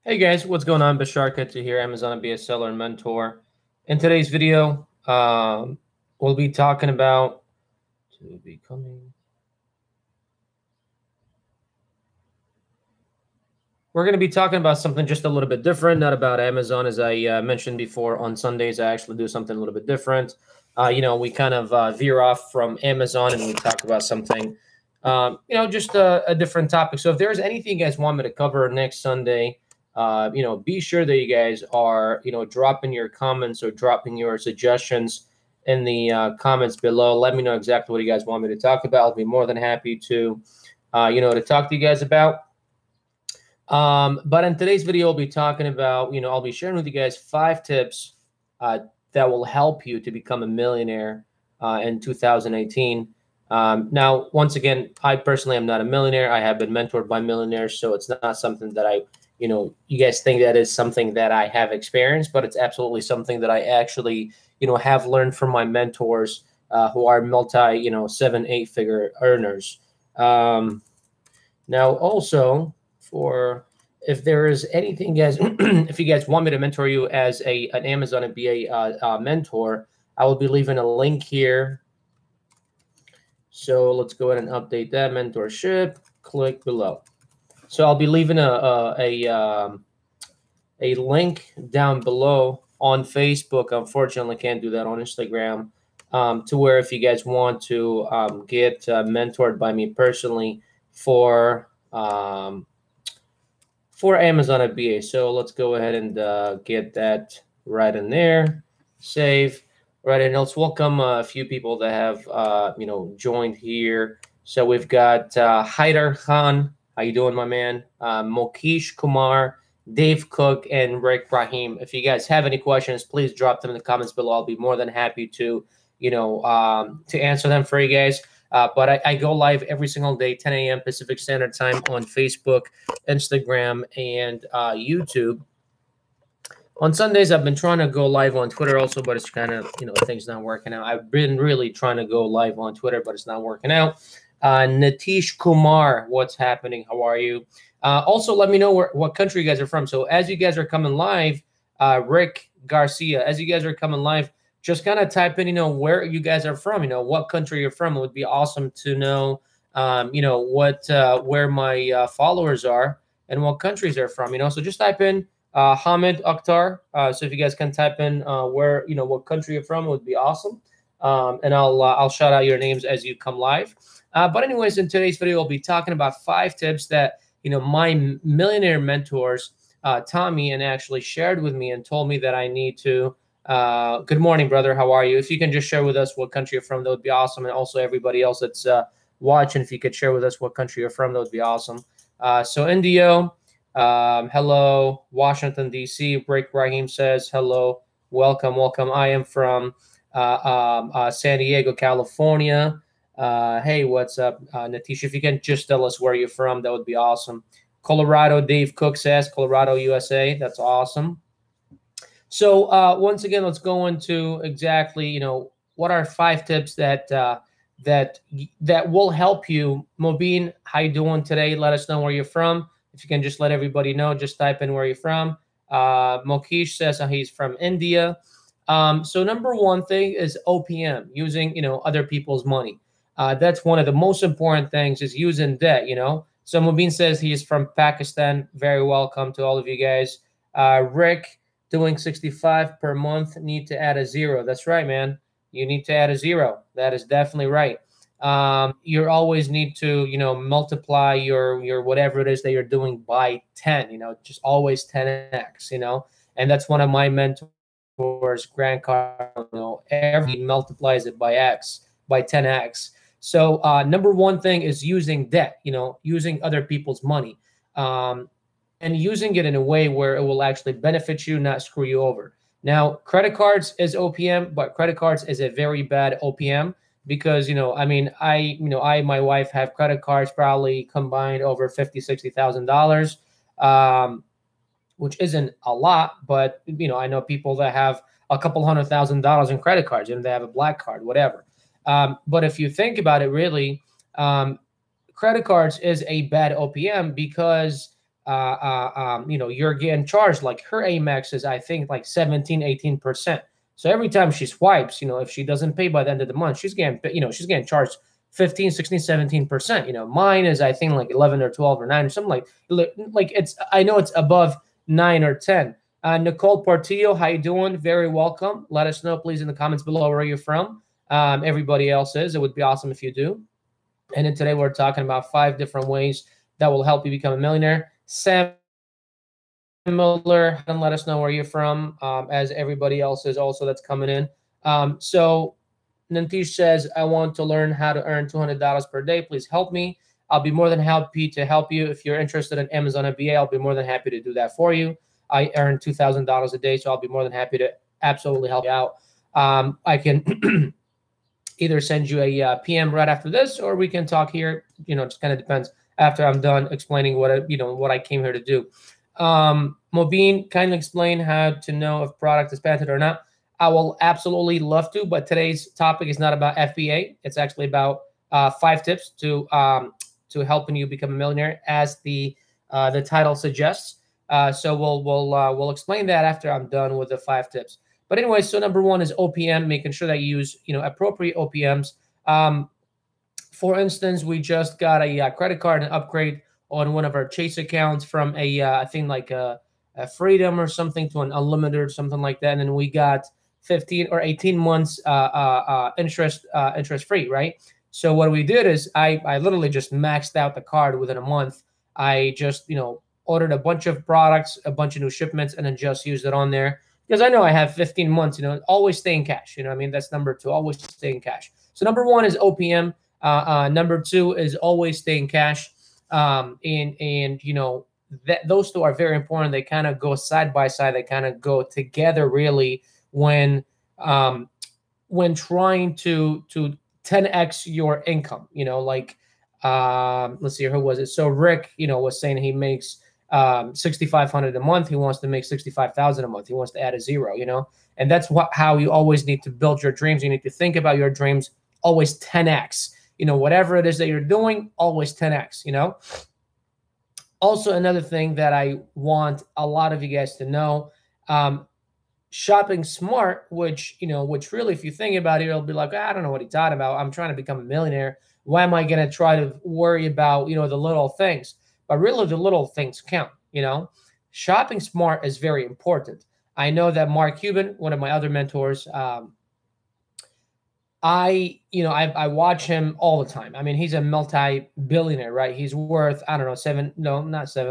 Hey guys, what's going on? Bashar Kutcher here, Amazon FBA seller and mentor. In today's video, we'll be talking about We're going to be talking about something just a little bit different, not about Amazon. As I mentioned before, on Sundays, I actually do something a little bit different. We kind of veer off from Amazon and we talk about something, just a different topic. So if there's anything you guys want me to cover next Sunday, be sure that you guys are, dropping your comments or dropping your suggestions in the comments below. Let me know exactly what you guys want me to talk about. I'll be more than happy to, to talk to you guys about. But in today's video, I'll be talking about, I'll be sharing with you guys 5 tips that will help you to become a millionaire in 2018. Now, once again, I personally am not a millionaire. I have been mentored by millionaires, so it's not something that you guys think that is something that I have experienced, but it's absolutely something that I actually, have learned from my mentors who are multi, 7-8 figure earners. Now, also, if there is anything, guys, if you guys want me to mentor you as an Amazon FBA mentor, I will be leaving a link here. So let's go ahead and update that mentorship. Click below. So I'll be leaving a link down below on Facebook. Unfortunately, can't do that on Instagram. To where if you guys want to get mentored by me personally for Amazon FBA. So let's go ahead and get that right in there. Save. Right, and let's welcome a few people that have joined here. So we've got Haider Khan. How you doing, my man? Mokesh Kumar, Dave Cook, and Rick Rahim. If you guys have any questions, please drop them in the comments below. I'll be more than happy to to answer them for you guys. But I go live every single day, 10 a.m. Pacific Standard Time on Facebook, Instagram, and YouTube. On Sundays, I've been trying to go live on Twitter also, but it's kind of, things not working out. I've been really trying to go live on Twitter, but it's not working out. Nitish Kumar, what's happening? How are you? Also, let me know what country you guys are from. So as you guys are coming live, Rick Garcia, as you guys are coming live, just kind of type in, where you guys are from, what country you're from. It would be awesome to know, where my followers are and what countries they're from, So just type in Hamid Akhtar. So if you guys can type in where, what country you're from, it would be awesome. And I'll shout out your names as you come live. But anyways, in today's video, I'll be talking about 5 tips that, my millionaire mentors taught me and actually shared with me and told me that I need to. Good morning, brother. How are you? If you can just share with us what country you're from, that would be awesome. And also everybody else that's watching, if you could share with us what country you're from, that would be awesome. So Indio, hello. Washington, D.C. Rick Rahim says, hello. Welcome, welcome. I am from San Diego, California. Hey, what's up, Natisha? If you can just tell us where you're from, that would be awesome. Colorado, Dave Cook says, Colorado, USA. That's awesome. So once again, let's go into exactly, what are 5 tips that will help you. Mobeen, how you doing today? Let us know where you're from. If you can just let everybody know, just type in where you're from. Mokesh says he's from India. So number 1 thing is OPM, using, other people's money. That's one of the most important things, is using debt, So Mubin says he is from Pakistan. Very welcome to all of you guys. Rick, doing 65 per month, need to add a 0. That's right, man. You need to add a 0. That is definitely right. You always need to, multiply your whatever it is that you're doing by 10, just always 10x, and that's one of my mentors, Grant Cardone, every multiplies it by 10x. So number 1 thing is using debt, using other people's money, and using it in a way where it will actually benefit you, not screw you over. Now, credit cards is OPM, but credit cards is a very bad OPM. Because, I my wife have credit cards probably combined over $50,000-$60,000, which isn't a lot, but, I know people that have a couple $100,000 in credit cards, and they have a black card, whatever. But if you think about it, really, credit cards is a bad OPM because you're getting charged. Like her Amex is, I think, like 17, 18%. So every time she swipes, if she doesn't pay by the end of the month, she's getting charged 15, 16, 17%. Mine is, I think, like 11 or 12 or 9 or something like I know it's above 9 or 10. Nicole Portillo, how you doing? Very welcome. Let us know, please, in the comments below where you're from. Everybody else is. It would be awesome if you do. And then today we're talking about 5 different ways that will help you become a millionaire. Sam Miller, and let us know where you're from, as everybody else is also that's coming in. So Nantish says, I want to learn how to earn $200 per day. Please help me. I'll be more than happy to help you. If you're interested in Amazon FBA, I'll be more than happy to do that for you. I earn $2,000 a day, so I'll be more than happy to absolutely help you out. I can either send you a PM right after this, or we can talk here. It just kind of depends after I'm done explaining what I came here to do. Mobeen, kindly explain how to know if product is patented or not. I will absolutely love to, but today's topic is not about FBA. It's actually about 5 tips to helping you become a millionaire, as the title suggests. So we'll explain that after I'm done with the 5 tips. But anyway, so number 1 is OPM, making sure that you use appropriate OPMs. For instance, we just got a credit card and upgrade on one of our Chase accounts from I think like a Freedom or something to an Unlimited or something like that, and then we got 15 or 18 months interest free, right? So what we did is I literally just maxed out the card within a month. I just ordered a bunch of products, a bunch of new shipments, and then just used it on there, because I know I have 15 months. Always stay in cash. That's number 2. Always stay in cash. So number 1 is OPM. Number 2 is always stay in cash. Those 2 are very important. They kind of go side by side. They kind of go together, really, when trying to 10x your income. Let's see, who was it? So Rick, was saying he makes $6,500 a month. He wants to make $65,000 a month. He wants to add a 0. And that's how you always need to build your dreams. You need to think about your dreams always 10x. Whatever it is that you're doing, always 10x. Also, another thing that I want a lot of you guys to know, shopping smart, which really, if you think about it, you'll be like, I don't know what he's talking about. I'm trying to become a millionaire. Why am I going to try to worry about, the little things? But really, the little things count. Shopping smart is very important. I know that Mark Cuban, one of my other mentors, I watch him all the time. I mean, he's a multi-billionaire, right? He's worth, I don't know,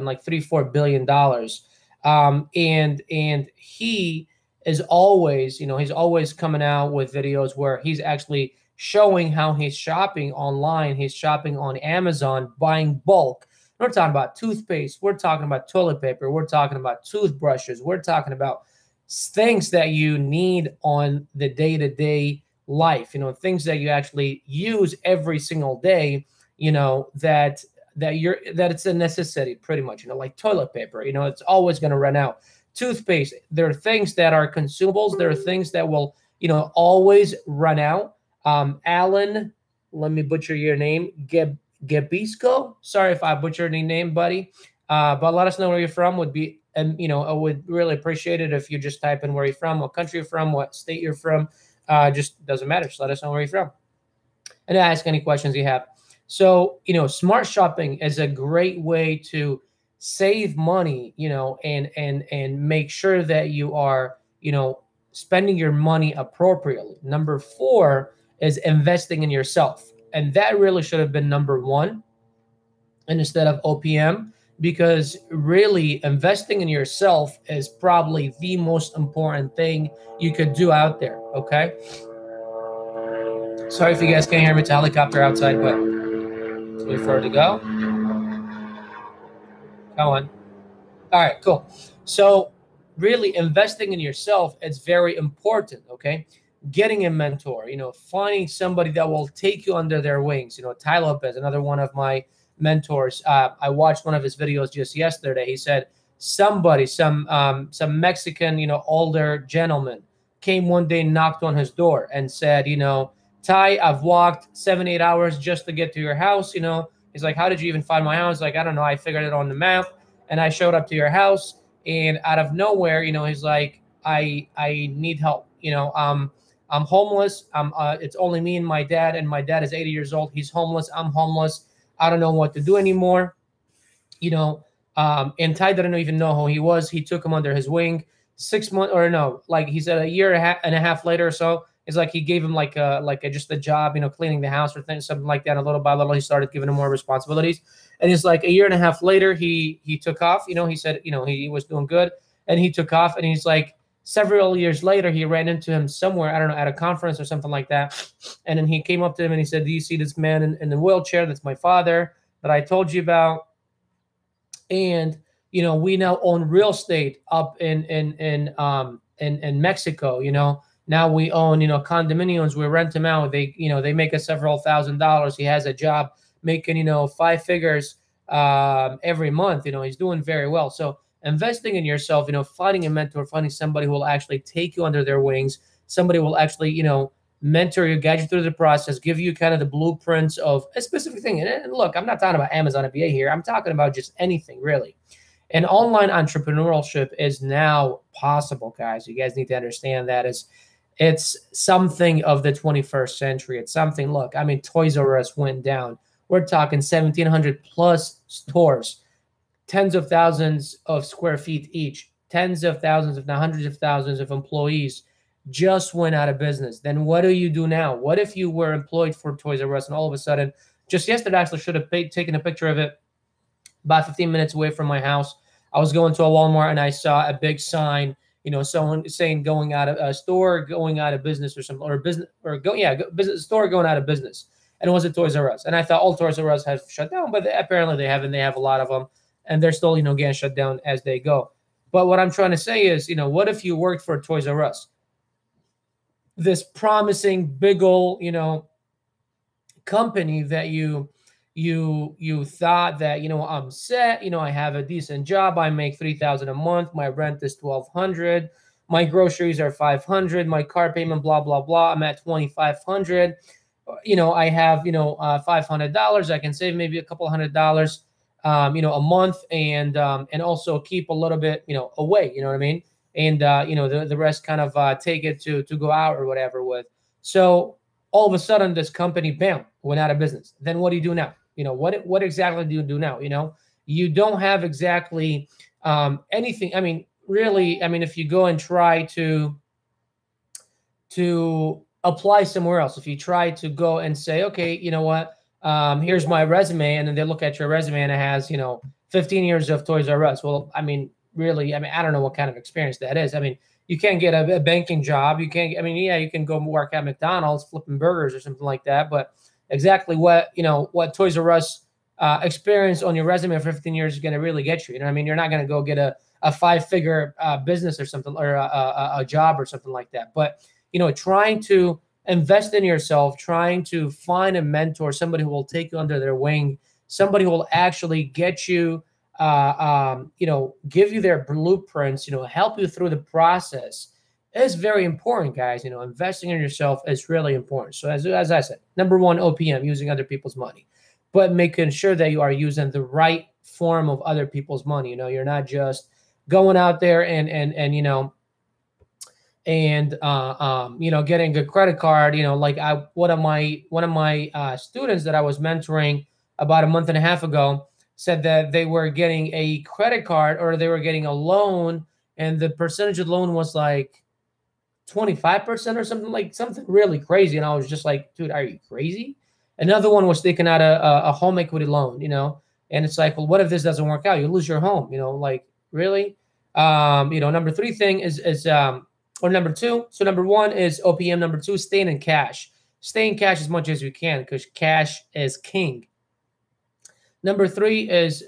like $3-4 billion. And he is always, he's always coming out with videos where he's actually showing how he's shopping online. He's shopping on Amazon, buying bulk. We're talking about toothpaste. We're talking about toilet paper. We're talking about toothbrushes. We're talking about things that you need on the day-to-day life, things that you actually use every single day, that it's a necessity, pretty much, like toilet paper, it's always going to run out. Toothpaste, there are things that are consumables. There are things that will, always run out. Alan, let me butcher your name, Gebisco. Sorry if I butchered your name, buddy. But let us know where you're from. I would really appreciate it if you just type in where you're from, what country you're from, what state you're from. Just doesn't matter. Just let us know where you're from, and ask any questions you have. So, smart shopping is a great way to save money, and make sure that you are, spending your money appropriately. Number 4 is investing in yourself. And that really should have been number 1 instead of OPM, because really investing in yourself is probably the most important thing you could do out there. Okay. Sorry if you guys can't hear me. It's a helicopter outside, but wait for it to go. Go on. All right, cool. So really investing in yourself is very important. Okay. Getting a mentor, finding somebody that will take you under their wings. Ty Lopez, another one of my mentors. I watched one of his videos just yesterday. He said some Mexican, older gentleman came one day, knocked on his door and said, Ty, I've walked 7-8 hours just to get to your house. He's like, how did you even find my house? Like, I don't know. I figured it on the map. and I showed up to your house, and out of nowhere, he's like, I need help. I'm homeless. It's only me and my dad, and my dad is 80 years old. He's homeless. I'm homeless. I don't know what to do anymore. And Ty didn't even know who he was. He took him under his wing. 6 months, or no, like he said, a year and a half later or so, it's like he gave him just a job, cleaning the house or something like that. And little by little, he started giving him more responsibilities. And it's like a year and a half later, he took off. He said, he was doing good, and he took off. And he's like, several years later, he ran into him somewhere, I don't know, at a conference or something like that. And then he came up to him and he said, "Do you see this man in the wheelchair? That's my father that I told you about. And we now own real estate up in Mexico. Now we own condominiums. We rent them out. They make us several $1,000s. He has a job making 5 figures every month. He's doing very well. So investing in yourself, finding a mentor, finding somebody who will actually take you under their wings, somebody who will actually mentor you, guide you through the process, give you kind of the blueprints of a specific thing. And look, I'm not talking about Amazon FBA here. I'm talking about just anything, really. And online entrepreneurship is now possible, guys. You guys need to understand that it's something of the 21st century. It's something, look, I mean, Toys R Us went down. We're talking 1,700 plus stores, tens of thousands of square feet each, tens of thousands, if not hundreds of thousands of employees just went out of business. Then what do you do now? What if you were employed for Toys R Us and all of a sudden, just yesterday, I actually should have taken a picture of it about 15 minutes away from my house. I was going to a Walmart and I saw a big sign, someone saying going out of a store, going out of business or something, or business store going out of business. And it was a Toys R Us. And I thought all Toys R Us have shut down, but apparently they haven't. They have a lot of them, and they're still, getting shut down as they go. But what I'm trying to say is, what if you worked for Toys R Us? This promising big old, company that you thought that, I'm set, I have a decent job. I make $3,000 a month. My rent is $1,200. My groceries are $500. My car payment, blah, blah, blah. I'm at $2,500. I have, $500. I can save maybe a couple $100, a month, and also keep a little bit, away, you know what I mean? And, the rest kind of take it to go out or whatever with. So all of a sudden this company, bam, went out of business. Then what do you do now? What exactly do you do now? You don't have exactly anything. I mean, really, if you go and try to apply somewhere else, if you try to go and say, okay, you know what, here's my resume, and then they look at your resume and it has, 15 years of Toys R Us. Well, really, I don't know what kind of experience that is. You can't get a banking job. You can't, you can go work at McDonald's flipping burgers or something like that. But exactly what Toys R Us experience on your resume for 15 years is going to really get you. You're not going to go get a 5-figure business or something, or a job or something like that. But, trying to invest in yourself, trying to find a mentor, somebody who will take you under their wing, somebody who will actually get you, give you their blueprints, help you through the process is very important, guys. Investing in yourself is really important. So as I said, number one, OPM, using other people's money, but making sure that you are using the right form of other people's money. You're not just going out there and getting a credit card. Like one of my students that I was mentoring about a month and a half ago said that they were getting a credit card, or they were getting a loan, and the percentage of the loan was like 25% or something really crazy. And I was just like, dude, are you crazy? Another one was taking out a home equity loan, and it's like, well, what if this doesn't work out? You lose your home, really? Number 3 thing or number 2. So number 1 is OPM. Number 2, staying in cash. Stay in cash as much as you can, because cash is king. Number 3 is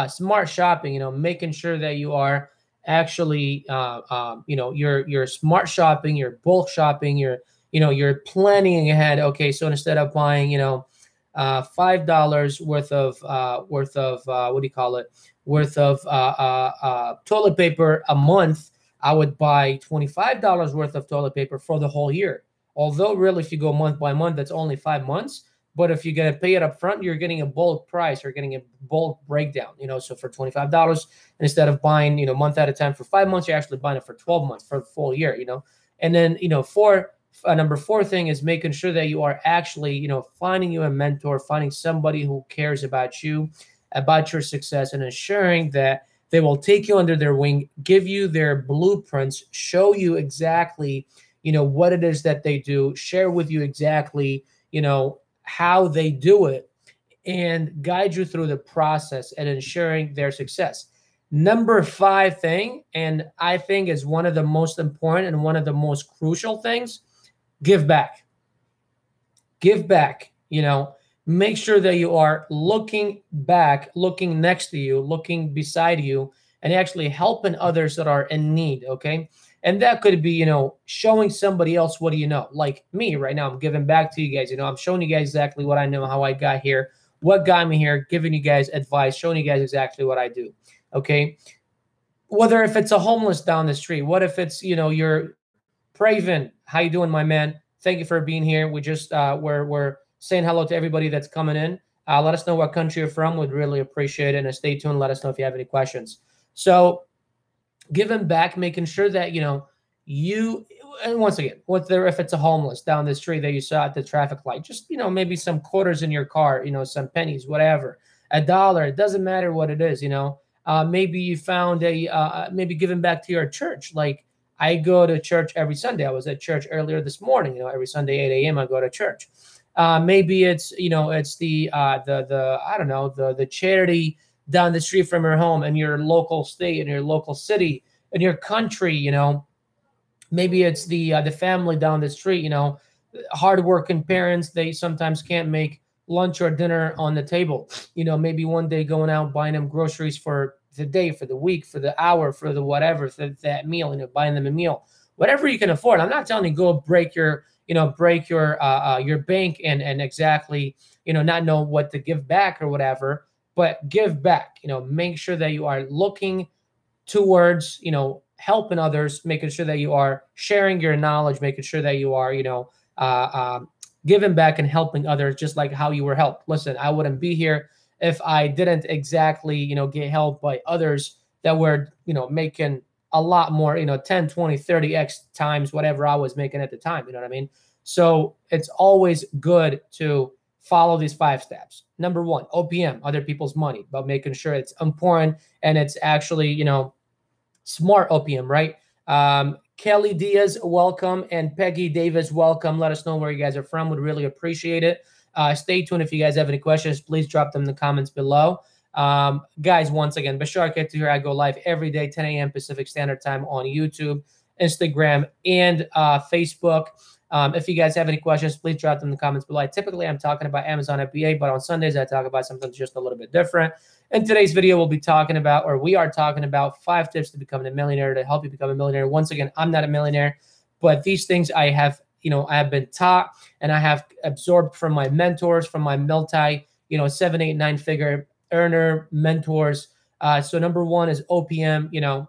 smart shopping. Making sure that you are actually, you're smart shopping, you're bulk shopping, you're planning ahead. Okay, so instead of buying, $5 worth of toilet paper a month, I would buy $25 worth of toilet paper for the whole year. Although really, if you go month by month, that's only 5 months. But if you get to pay it up front, you're getting a bulk price, you're getting a bulk breakdown, so for $25, instead of buying, month at a time for 5 months, you're actually buying it for 12 months, for the full year, And then, for number four thing is making sure that you are actually, finding you a mentor, finding somebody who cares about you, about your success, and ensuring that they will take you under their wing, give you their blueprints, show you exactly, what it is that they do, share with you exactly, how they do it, and guide you through the process and ensuring their success. Number five thing, and I think is one of the most important and one of the most crucial things, give back. Give back, make sure that you are looking back, looking next to you, looking beside you, and actually helping others that are in need, okay? And that could be, showing somebody else, what do you know? Like me right now, I'm giving back to you guys. I'm showing you guys exactly what I know, how I got here, what got me here, giving you guys advice, showing you guys exactly what I do, okay? Whether if it's a homeless down the street, what if it's, you're Praven, how you doing, my man? Thank you for being here. We just, we're saying hello to everybody that's coming in. Let us know what country you're from. We'd really appreciate it. And stay tuned. Let us know if you have any questions. So, giving back, making sure that, you, and once again, if it's a homeless down the street that you saw at the traffic light, just, maybe some quarters in your car, some pennies, whatever, $1, it doesn't matter what it is, maybe you found maybe giving back to your church. Like I go to church every Sunday. I was at church earlier this morning, every Sunday, 8 a.m. I go to church. Maybe it's, it's the I don't know, the charity down the street from your home in your local state, in your local city, in your country, maybe it's the family down the street, hardworking parents, they sometimes can't make lunch or dinner on the table, maybe one day going out, buying them groceries for the day, for the week, for the hour, for the whatever, for that meal, buying them a meal, whatever you can afford. I'm not telling you go break your bank and exactly, not know what to give back or whatever, but give back, make sure that you are looking towards, helping others, making sure that you are sharing your knowledge, making sure that you are, giving back and helping others, just like how you were helped. Listen, I wouldn't be here if I didn't exactly, get helped by others that were, making a lot more, 10, 20, 30x times whatever I was making at the time. You know what I mean? So it's always good to follow these 5 steps. Number 1, OPM, other people's money, but making sure it's important and it's actually, smart OPM, right? Kelly Diaz, welcome. And Peggy Davis, welcome. Let us know where you guys are from. Would really appreciate it. Stay tuned. If you guys have any questions, please drop them in the comments below. Guys, once again, Bashar Ketu here. I go live every day, 10 a.m. Pacific Standard Time on YouTube, Instagram, and Facebook. If you guys have any questions, please drop them in the comments below. Typically, I'm talking about Amazon FBA, but on Sundays, I talk about something just a little bit different. In today's video, we are talking about 5 tips to becoming a millionaire, to help you become a millionaire. Once again, I'm not a millionaire, but these things I have been taught and I have absorbed from my mentors, from my multi, 7, 8, 9 figure earner mentors. So number 1 is OPM,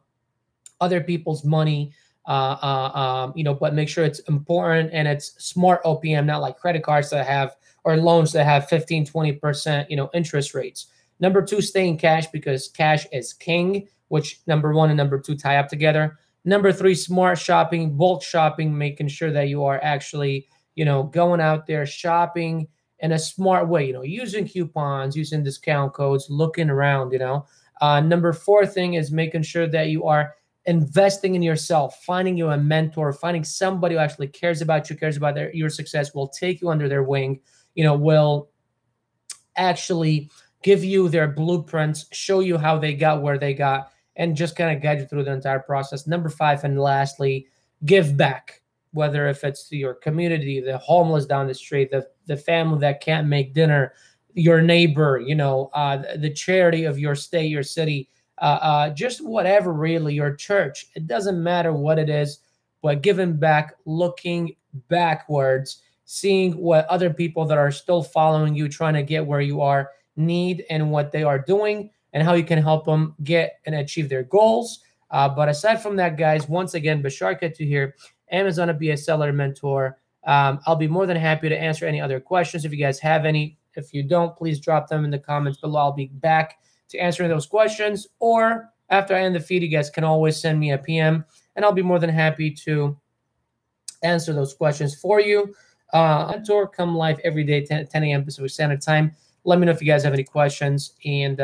other people's money. But make sure it's important and it's smart OPM, not like credit cards that have, or loans that have 15, 20%, interest rates. Number 2, stay in cash, because cash is king, which number 1 and number 2 tie up together. Number 3, smart shopping, bulk shopping, making sure that you are actually, going out there shopping in a smart way, using coupons, using discount codes, looking around, Number 4 thing is making sure that you are investing in yourself, finding you a mentor, finding somebody who actually cares about you, cares about your success, will take you under their wing, will actually give you their blueprints, show you how they got where they got, and just kind of guide you through the entire process. Number 5, and lastly, give back, whether if it's to your community, the homeless down the street, the family that can't make dinner, your neighbor, the charity of your state, your city, just whatever, really, your church. It doesn't matter what it is, but giving back, looking backwards, seeing what other people that are still following you, trying to get where you are, need, and what they are doing, and how you can help them get and achieve their goals. But aside from that, guys, once again, Bashar Ketu here, Amazon FBA seller mentor, I'll be more than happy to answer any other questions if you guys have any. If you don't, please drop them in the comments below. I'll be back to answering those questions. Or after I end the feed, you guys can always send me a PM, and I'll be more than happy to answer those questions for you. Mentor, come live every day, 10 a.m. Pacific Standard Time. Let me know if you guys have any questions. And